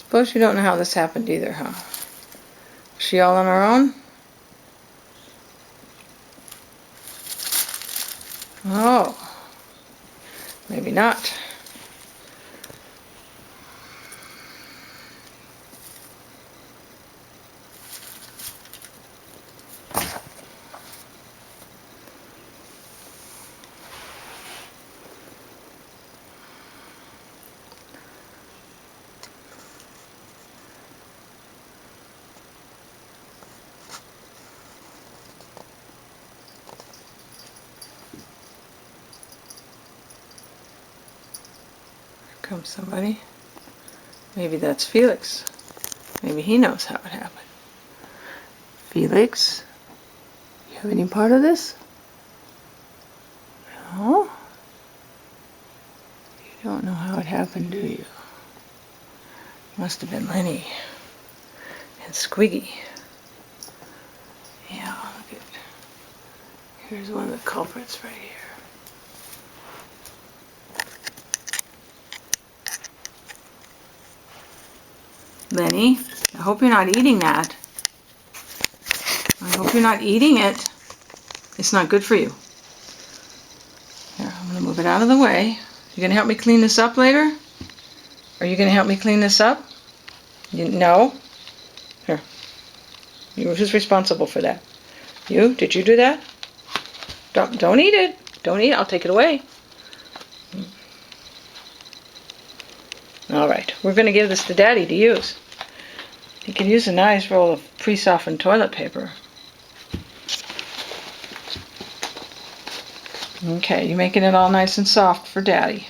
Suppose you don't know how this happened either, huh? Is she all on her own? Oh, maybe not. Comes somebody. Maybe that's Felix. Maybe he knows how it happened. Felix, you have any part of this? No? You don't know how it happened, do you? Must have been Lenny and Squiggy. Yeah, look at. Here's one of the culprits right here. Lenny, I hope you're not eating that. I hope you're not eating it. It's not good for you. Here, I'm going to move it out of the way. You going to help me clean this up later? Are you going to help me clean this up? No? Here. Who's responsible for that? You? Did you do that? Don't eat it. Don't eat it. I'll take it away. Alright, we're going to give this to Daddy to use. He could use a nice roll of pre-softened toilet paper. Okay, you're making it all nice and soft for Daddy.